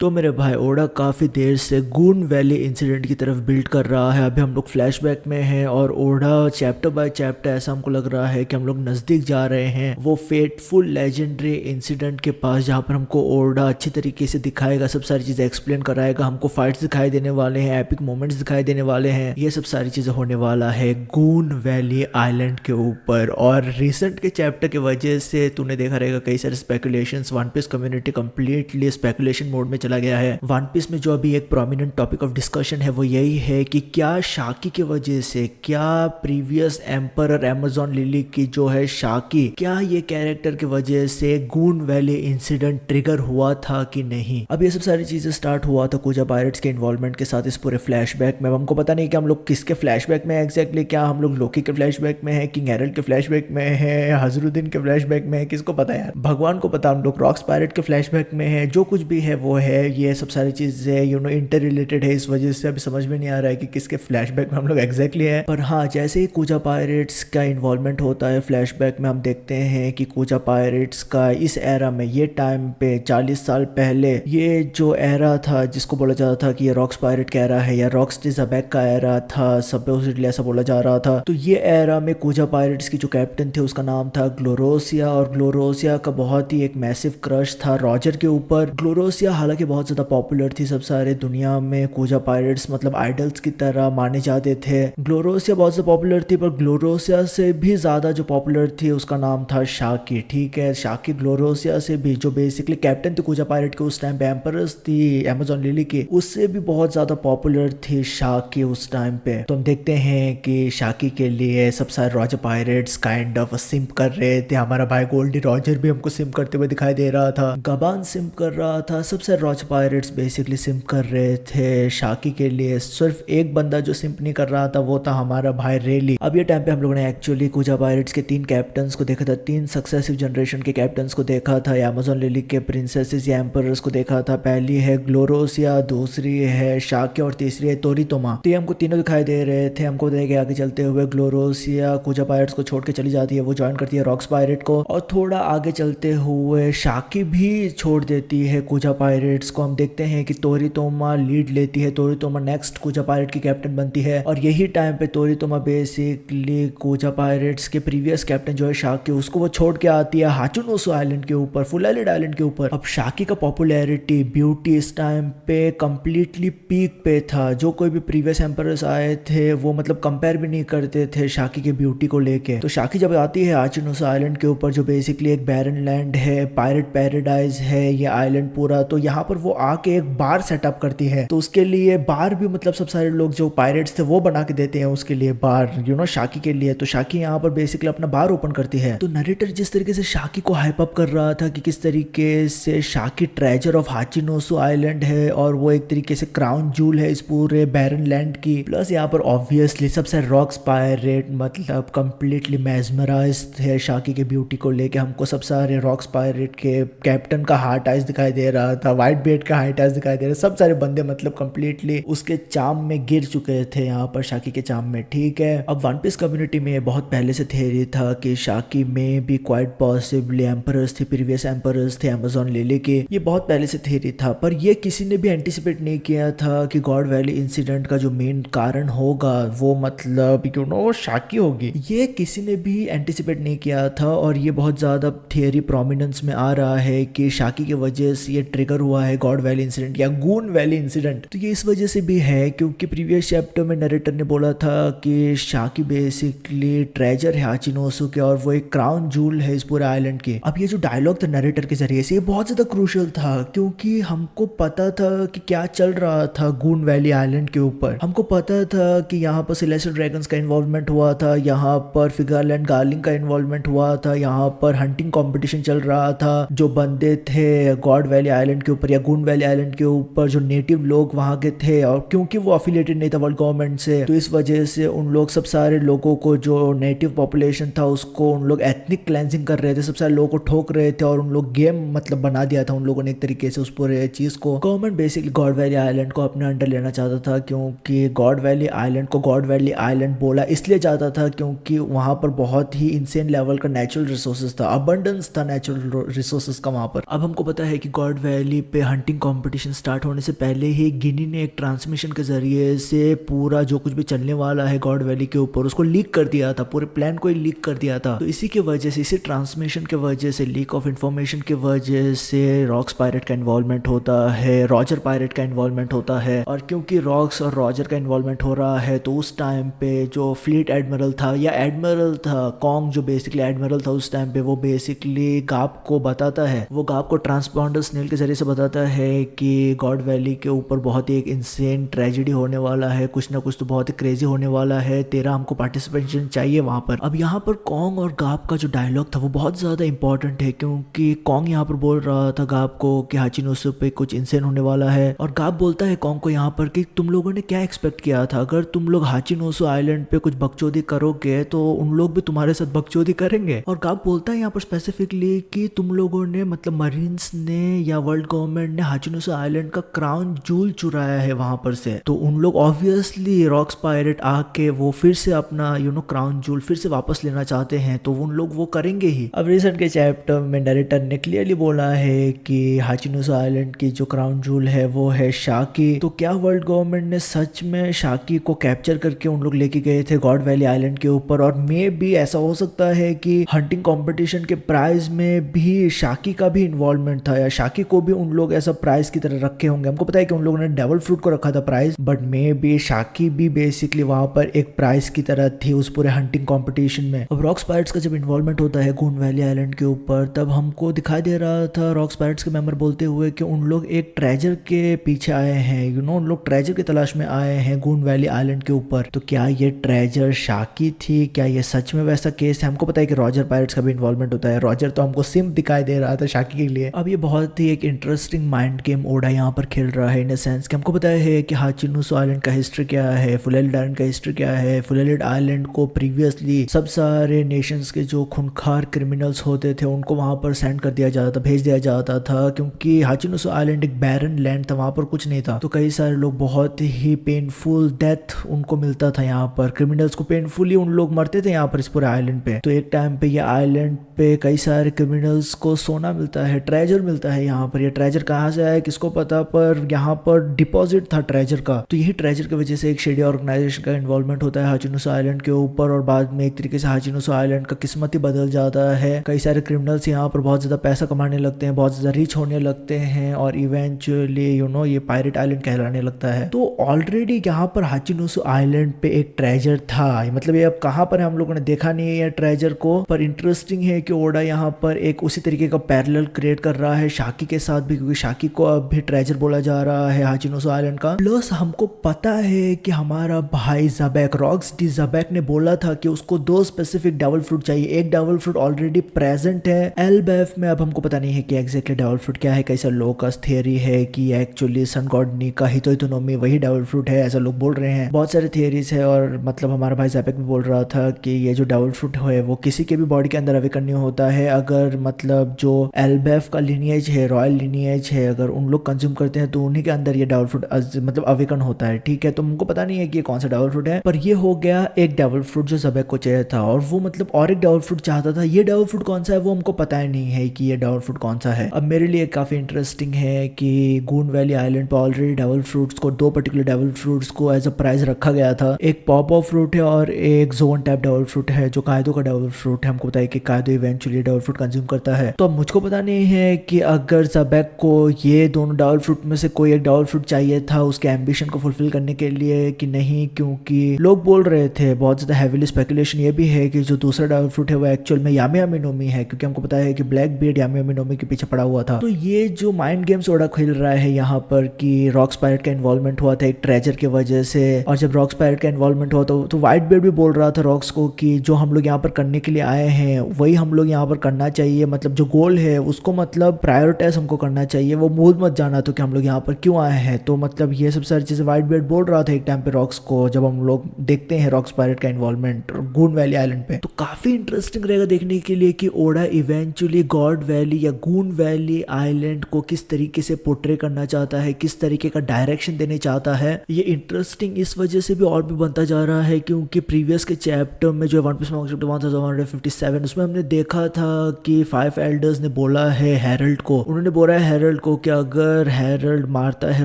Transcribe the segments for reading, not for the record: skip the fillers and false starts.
तो मेरे भाई ओडा काफ़ी देर से गून वैली इंसिडेंट की तरफ बिल्ड कर रहा है। अभी हम लोग फ्लैशबैक में हैं और ओडा चैप्टर बाय चैप्टर ऐसा हमको लग रहा है कि हम लोग नज़दीक जा रहे हैं वो फेटफुल लेजेंडरी इंसिडेंट के पास, जहाँ पर हमको ओडा अच्छी तरीके से दिखाएगा, सब सारी चीज़ें एक्सप्लेन कराएगा, हमको फाइट्स दिखाई देने वाले हैं, एपिक मोमेंट्स दिखाई देने वाले हैं। ये सब सारी चीज़ें होने वाला है गून वैली आइलैंड के ऊपर। और रिसेंट के चैप्टर की वजह से तूने देखा रहेगा कई सारे speculations, One Piece community completely speculation mode में चला गया है। वन पीस में जो अभी एक प्रोमिनेंट टॉपिक ऑफ डिस्कशन है वो यही है कि क्या शाकी की वजह से, क्या प्रीवियस एम्परर अमेज़न लिली की जो है शाकी, क्या ये कैरेक्टर की वजह से गून वैली इंसिडेंट ट्रिगर हुआ था कि नहीं। अब ये सब सारी चीजें स्टार्ट हुआ था कुजा पायरेट्स के इन्वॉल्वमेंट के साथ इस पूरे फ्लैशबैक में। हमको पता नहीं कि हम लोग किसके फ्लैशबैक में एग्जैक्टली, क्या हम लोग लोकी के फ्लैशबैक में है, किंग एरल के फ्लैशबैक में है, हजरुद्दीन के फ्लैशबैक में है, किसको पता है, भगवान को पता। हम लोग रॉक्स पायरेट के फ्लैशबैक में है, जो कुछ भी है वो है। ये सब सारी चीजें इंटर रिलेटेड है, इस वजह से अभी समझ में नहीं आ रहा है कि किसके फ्लैशबैक में हम लोग एग्जैक्टली है। पर हाँ, जैसे ही कूजा पायरेट्स का इन्वॉल्वमेंट होता है फ्लैशबैक में, हम देखते हैं कि कूजा पायरेट्स का इस एरा में, ये टाइम पे 40 साल पहले, ये जो एरा था जिसको बोला जाता था कि ये रॉक्स पायरेट का एरा है या रॉक्स डिजाबैक का एरा था, सपोजिटली ऐसा बोला जा रहा था। तो ये एरा में कूजा पायरेट्स की जो कैप्टन थे उसका नाम था ग्लोरोसिया, और ग्लोरोसिया का बहुत ही एक मैसिव क्रश था रॉजर के ऊपर। ग्लोरोसिया हालांकि बहुत ज्यादा पॉपुलर थी सब सारे दुनिया में, कूजा पायरेट्स मतलब आइडल्स की तरह माने जाते थे। ग्लोरोसिया बहुत ज्यादा पॉपुलर थी, पर ग्लोरोसिया से भी ज्यादा जो पॉपुलर थी उसका नाम था शाकी। ठीक है, शाकी ग्लोरोसिया से भी, जो बेसिकली कैप्टन थी कूजा पायरेट के उस टाइम पे, एम्परस थी अमेज़न लिली की, उससे भी बहुत ज्यादा पॉपुलर थी शाकी उस टाइम पे। तो हम देखते हैं कि शाकी के लिए सब सारे Roger Pirates kind of simp कर रहे थे। हमारा भाई गोल्डी रॉजर भी हमको सिम्प करते हुए दिखाई दे रहा था, गबान सिम्प कर रहा था, सब सारे रॉजर पायरेट्स बेसिकली सिम्प कर रहे थे शाकी के लिए। सिर्फ एक बंदा जो सिम्प नहीं कर रहा था वो था हमारा भाई रेली। अब ये टाइम पे हम लोगों ने एक्चुअली कूजा पायरेट्स के 3 कैप्टन्स को देखा था, 3 सक्सेसिव जनरेशन के कैप्टन्स को देखा था, अमेज़न लिली के प्रिंसेसेस या एम्परर्स को देखा था। पहली है ग्लोरोसिया, दूसरी है शाकी और तीसरी है तोरितोमा। तो ये हमको तीनों दिखाई दे रहे थे। हमको देखे आगे चलते हुए ग्लोरोसिया कूजा पायरेट्स को छोड़ के चली जाती है, वो ज्वाइन करती है रॉक्स पायरेट को, और थोड़ा आगे चलते हुए शाकी भी छोड़ देती है कूजा पायरेट्स को। हम देखते हैं कि तोरितोमा लीड लेती है, तोरितोमा नेक्स्ट कूजा पायरेट की कैप्टन बनती है। और यही टाइम पे तोरितोमा बेसिकली कूजा पायरेट्स के प्रीवियस कैप्टन जो है शाकी, उसको वो छोड़ के आती है हाचुनोसु आइलैंड के ऊपर, फुल आइलैंड आइलैंड के ऊपर। अब शाकी का पॉपुलैरिटी, ब्यूटी इस टाइम पे कंप्लीटली पीक पे था। जो कोई भी प्रीवियस एम्परर्स आए थे वो मतलब कंपेयर भी नहीं करते थे शाकी के ब्यूटी को लेके। तो शाकी जब आती है हाचुनोसु आइलैंड के ऊपर, जो बेसिकली एक बैरन लैंड है, पायरेट पैराडाइज है ये आइलैंड पूरा, तो यहाँ पर वो आके एक बार सेटअप करती है। तो उसके लिए बार भी मतलब सब सारे लोग जो पायरेट्स थे वो बना के देते हैं उसके लिए बार, शाकी के लिए। तो शाकी यहाँ पर बेसिकली अपना बार ओपन करती है। तो नरेटर जिस तरीके से शाकी को हाइप अप कर रहा था कि किस तरीके से शाकी ट्रेजर ऑफ हाचिनोसु आइलैंड है और वो एक तरीके से क्राउन जूल है इस पूरे बैरन लैंड की, प्लस यहाँ पर ऑब्वियसली सबसे रॉक्स पायरेट मतलब कंप्लीटली मेस्मराइज्ड है शाकी के ब्यूटी को लेके। हमको सब सारे रॉक्स पायरेट के कैप्टन का हार्ट आइज दिखाई दे रहा था, व्हाइट बेट का हार्ट आइज दिखाई दे रहा था, सब सारे बंदे मतलब कंप्लीटली उसके चाम में गिर चुके थे यहाँ पर शाकी के चाम में। ठीक है, अब वन पीस कम्युनिटी में बहुत पहले से थ्योरी था कि शाकी में भी क्वाइट पॉसिबली एम्परर्स थे, प्रीवियस एम्परर्स थे अमेज़न लिली के, ये बहुत पहले से थ्योरी था। पर ये किसी ने भी एंटिसिपेट नहीं किया था कि गॉड वैली इंसिडेंट का जो मेन कारण होगा वो मतलब शाकी होगी, ये किसी ने भी एंटिसिपेट नहीं किया था। और ये बहुत ज्यादा थियरी प्रोमिनेंस में आ रहा है कि शाकी की वजह से ये ट्रिगर हुआ है गॉड वैली इंसिडेंट या गून वैली इंसिडेंट। तो ये इस वजह से भी है क्योंकि प्रीवियस चैप्टर में नरेटर ने बोला था कि शाकी बेसिकली ट्रेजर है हाचिनोसु के और वो एक क्राउन जूल है इस पूरे आइलैंड के। अब ये जो डायलॉग था नरेटर के जरिए से, ये बहुत ज्यादा क्रूशियल था क्योंकि हमको पता था कि क्या चल रहा था गून वैली आइलैंड के ऊपर। हमको पता था कि यहाँ पर सेलेस्टियल ड्रैगन्स का इन्वॉल्वमेंट हुआ था, यहाँ पर फिगरलैंड गार्लिंग का इन्वॉल्वमेंट हुआ था, यहाँ पर हंटिंग कंपटीशन चल रहा था। जो बंदे थे गॉड वैली आइलैंड के ऊपर या गून वैली आइलैंड के ऊपर, जो नेटिव लोग वहाँ के थे, और क्योंकि वो अफिलिएटेड नहीं था वर्ल्ड गवर्नमेंट से, तो इस वजह से उन लोग सब सारे लोगों को, जो नेटिव पॉपुलेशन था उसको उन लोग एथनिक क्लेंजिंग कर रहे थे, सब सारे लोगों को ठोक रहे थे और उन लोग गेम मतलब बना दिया था उन लोगों ने एक तरीके से उस पूरे चीज को। Government basically God valley island को अपने अंडर लेना चाहता था क्योंकि गॉड वैली आइलैंड को गॉड वैली आइलैंड बोला इसलिए जाता था क्योंकि वहां पर बहुत ही इंसेन लेवल का नेचुरल रिसोर्सेज था, अबंडेंस था नेचुरल रिसोर्सेज का वहां पर। अब हमको पता है कि गॉड वैली पे हंटिंग कंपटीशन स्टार्ट होने से पहले ही गिनी ने एक ट्रांसमिशन के जरिए से पूरा जो कुछ भी चलने वाला है गॉड वैली के ऊपर उसको लीक कर दिया था, पूरे प्लान को ही लीक कर दिया था। तो इसी की वजह से, इसी ट्रांसमिशन के वजह से, लीक ऑफ इंफॉर्मेशन की वजह से रॉक्स पायरेट का इन्वॉल्वमेंट होता है, रॉजर पायरेट का इन्वॉल्वमेंट होता है। और क्योंकि रॉक्स और रॉजर का इन्वॉल्वमेंट हो रहा है तो उस टाइम पे जो फ्लीट एडमिरल था या एडमिरल था कॉन्ग, जो बेसिकली एडमिरल था उस टाइम पे, वो बेसिकली गाप को बताता है, वो गाप को ट्रांसपॉन्डर स्नेल के जरिए से बताता है कि गॉड वैली के ऊपर बहुत ही एक इंसेन ट्रेजेडी होने वाला है, कुछ ना कुछ तो बहुत ही क्रेजी होने वाला है, तेरा हमको पार्टिसिपेशन चाहिए वहां पर। अब यहाँ पर कॉन्ग और गाप का जो डायलॉग था वो बहुत ज्यादा इंपॉर्टेंट है, क्योंकि कॉन्ग यहाँ पर बोल रहा था गाप को कि हाचिनोसु पे कुछ इंसेन होने वाला है, और गाप बोलता है कॉन्ग को यहाँ पर कि तुम लोगों ने क्या एक्सपेक्ट किया था, अगर तुम लोग हाचिनोसु आइलैंड पे कुछ बकचोदी करोगे तो उन लोग भी तुम्हारे साथ बकचोदी करेंगे। और गाप बोलता है यहाँ पर स्पेसिफिकली कि तुम लोगों ने, मतलब मरीन्स ने या वर्ल्ड गवर्नमेंट ने हाचिनोसु आइलैंड का क्राउन जूल चुराया है वहां पर से, तो उन लोग ऑब्वियसली रॉक्स पायरेट आके वो फिर से अपना क्राउन जूल फिर से वापस लेना चाहते हैं, तो उन लोग वो करेंगे ही। अब रिसेंट के चैप्टर में डायरेक्टर ने क्लियरली बोला है कि हाचिनोसु आइलैंड की जो क्राउन जूल है वो है शाकी। तो क्या वर्ल्ड गवर्नमेंट ने सच में शाकी को कैप्चर करके उन लोग लेके गए थे गॉड वैली आइलैंड के ऊपर? और मे भी ऐसा हो सकता है कि हंटिंग कंपटीशन के प्राइज में भी शाकी का भी इन्वॉल्वमेंट था, या शाकी को भी उन लोग ऐसा प्राइज की तरह रखे होंगे। हमको पता है कि उन लोगों ने डेवल फ्रूट को रखा था प्राइज, बट मे बी शाकी भी बेसिकली वहां पर एक प्राइज की तरह थी उस पूरे हंटिंग कंपटीशन में। अब रॉक्स पायरेट्स का जब इन्वॉल्वमेंट होता है गून वैली आइलैंड के ऊपर, तब हमको दिखाई दे रहा था रॉक्स पायरेट्स के मेंबर बोलते हुए कि उन लोग एक ट्रेजर के पीछे आए हैं, उन लोग ट्रेजर की तलाश में आए हैं गून वैली आइलैंड के ऊपर। तो क्या ये ट्रेजर शाकी थी? क्या ये सच में वैसा केस है? हमको पता है कि रॉजर पायरेट्स का भी इन्वॉल्वमेंट होता है, रॉजर तो हमको सिम दिखाई दे रहा था शाकी के लिए। अब ये बहुत ही एक इंटरेस्टिंग माइंड गेम ओडा यहाँ पर खेल रहा है, इन सेंस कि हमको पता है कि हाचिनोसु आइलैंड का हिस्ट्री क्या है, फुलेलिड आइलैंड का हिस्ट्री क्या है। फुलेलिड आइलैंड को प्रीवियसली सब सारे नेशंस के जो खूंखार क्रिमिनल्स होते थे उनको वहां पर सेंड कर दिया जाता था, भेज दिया जाता था, क्योंकि हाचिनोसु आइलैंड एक बैरन लैंड था, वहां पर कुछ नहीं था। तो कई सारे लोग, बहुत ही पेनफुल डेथ उनको मिलता था यहाँ पर, क्रिमिनल्स को पेनफुली उन लोग मरते थे यहाँ पर इस पूरे आइलैंड पे। तो एक टाइम पे ये आइलैंड पे कई सारे क्रिमिनल्स को सोना मिलता है, ट्रेजर मिलता है यहाँ पर। ये ट्रेजर कहाँ से आया किसको पता, पर यहाँ पर डिपॉजिट था ट्रेजर का। तो यही ट्रेजर की वजह से एक शेडी ऑर्गेनाइजेशन का इन्वॉल्वमेंट होता है हाचिनोसु आइलैंड के ऊपर, और बाद में एक तरीके से हाचिनोसु आइलैंड का किस्मत ही बदल जाता है। कई सारे क्रिमिनल्स यहाँ पर बहुत ज्यादा पैसा कमाने लगते हैं, बहुत ज्यादा रिच होने लगते हैं, और इवेंचुअली ये पायरेट आइलैंड कहलाने लगता है। तो ऑलरेडी यहाँ पर हाचिनोसु आइलैंड पे एक ट्रेजर था, मतलब ये अब कहाँ पर है हम लोगों ने देखा नहीं है ट्रेजर को, पर इंटरेस्टिंग है कि ओडा यहाँ पर एक उसी तरीके का पैरेलल क्रिएट कर रहा है शाकी के साथ भी, क्योंकि शाकी को अब भी ट्रेजर बोला जा रहा है हाचिनोसु आइलैंड का। प्लस हमको पता है कि हमारा भाई ज़बैक, रॉक्स डी ज़बैक ने बोला था कि उसको 2 स्पेसिफिक डेवल फ्रूट चाहिए। एक डेवल फ्रूट ऑलरेडी प्रेजेंट है एलबेफ में, अब हमको पता नहीं है कि एग्जैक्टली डेवल फ्रूट क्या है। कैसा लोगों का थियरी है कि एक्चुअली सन गॉड नी का हितोइतोनोमी वही डेवल फ्रूट है, ऐसा लोग बोल रहे हैं। बहुत सारे थियरीज है, और मतलब हमारा भाई ज़बैक भी बोल रहा था कि ये जो डेवल फ्रूट है वो किसी के भी बॉडी के अंदर अवेकन नहीं होता है, अगर मतलब जो एलबेफ का लिनिएज है, रॉयल लिनिएज है, अगर उन लोग कंज्यूम करते हैं तो उन्हीं के अंदर ये डेवल फ्रूट मतलब अवेकन होता है। ठीक है, तो हमको पता नहीं है कि ये कौन सा डेवल फ्रूट है, पर ये हो गया एक डेवल फ्रूट जो ज़बैक को चाहिए था, और वो मतलब और एक डेवल फ्रूट चाहता था। ये डेवल फ्रूट कौन सा है वो हमको पता ही नहीं है कि ये डेवल फ्रूट कौन सा है। अब मेरे लिए काफी इंटरेस्टिंग है कि गून वैली आइलैंड पर ऑलरेडी डेवल फ्रूट्स को, 2 पर्टिकुलर डेवल फ्रूट्स को एज अ प्राइज रखा गया था। एक पॉप फ्रूट है और एक जोन टाइप डेवल फ्रूट है जो कायदो का डेवल फ्रूट है। हमको पता है कि कायदो इवेंचुअली डेवल फ्रूट कंज्यूम करता है। तो अब मुझको पता नहीं है कि अगर ज़बैक को ये दोनों डेवल फ्रूट में से कोई एक डेवल फ्रूट चाहिए था उसके एम्बिशन को फुलफिल करने के लिए कि नहीं, क्योंकि लोग बोल रहे थे, बहुत ज्यादा हैवीली स्पेकुलेशन ये भी है कि जो दूसरा डेवल फ्रूट है वो एक्चुअल में यामी यामी नोमी है, क्योंकि हमको पता है कि ब्लैक बीयर्ड यामी यामी नोमी के पीछे पड़ा हुआ था। तो ये जो माइंड गेम्स ओडा खेल रहा है यहाँ पर कि रॉक्स पायरेट का इन्वॉल्वमेंट हुआ था एक ट्रेजर की वजह से, और जब रॉक्स पायरेट का इन्वॉल्वमेंट हुआ तो व्हाइट बीयर्ड भी बोल रहा था रॉक्स को कि जो हम लोग यहाँ पर करने के लिए आए हैं वही हम लोग यहाँ पर करना चाहिए, मतलब जो गोल है उसको मतलब प्रायोरिटाइज हमको करना चाहिए, वो भूल मत जाना तो कि हम लोग यहाँ पर क्यों आए हैं। तो मतलब ये सब सारी चीजें व्हाइट बीयर्ड बोल रहा था एक टाइम पे रॉक्स को, जब हम लोग देखते हैं रॉक्स पायरेट का इन्वॉल्वमेंट गून वैली आइलैंड पे। तो काफी इंटरेस्टिंग रहेगा देखने के लिए कि ओडा इवेंचुअली गॉड वैली या गून वैली आइलैंड को किस तरीके से पोर्ट्रे करना चाहता है, किस तरीके का डायरेक्शन देने चाहता है। ये इंटरेस्टिंग इस वजह से भी और भी बनता जा रहा है क्योंकि प्रीवियस के चैप्टर में जो वन पीस में चैप्टर 1157 उसमें हमने देखा था कि 5 एल्डर्स ने बोला है हेरल्ड को, उन्होंने बोला है हेरल्ड हेरल्ड को कि अगर हेरल्ड मारता है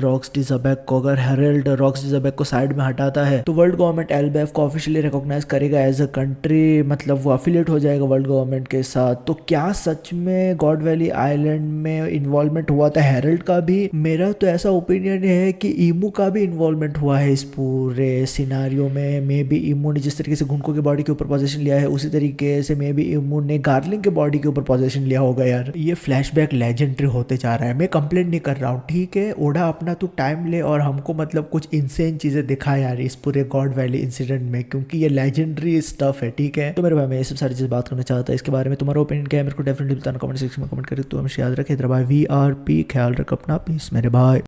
रॉक्स डिज़ाबेक को, अगर हेरल्ड रॉक्स डिज़ाबेक को साइड में हटाता है तो वर्ल्ड गवर्नमेंट एलबीएफ को ऑफिशियली रिकॉग्नाइज करेगा एज अ कंट्री, मतलब वो अफिलिएट हो जाएगा वर्ल्ड गवर्नमेंट के साथ। तो क्या सच में गॉड वैली आइलैंड में इन्वॉल्वमेंट हुआ था हेरल्ड का भी? मेरा तो ऐसा ओपिनियन है कि ईमू का भी इन्वॉल्वमेंट हुआ है इस पूरे सिनारियो में। मे बी ईमू ने जिस तरीके से गुनको के बॉडी के ऊपर पोजीशन लिया है उसी तरीके से मे बी ईमू ने गार्लिंग के बॉडी के ऊपर पोजीशन लिया होगा। यार ये फ्लैशबैक लेजेंडरी होते जा रहा है। मैं कंप्लेंट नहीं कर रहा हूँ, ठीक है ओढ़ा अपना तू टाइम ले और हमको मतलब कुछ इंसेन चीजें दिखा यार इस पूरे गॉड वैली इंसिडेंट में, क्योंकि ये लेजेंडरी स्टफ है, ठीक है। तो मेरे भाई मैं ये सब सारी चीज बात करना चाहता है, इसके बारे में तुम्हारा ओपिनियन क्या है मेरे को डेफिनेटली बताना कमेंट सेक्शन में कमेंट करके। तो हमेशा याद रखे, वी आर पी, ख्याल रख अपना, पीस मेरे भाई।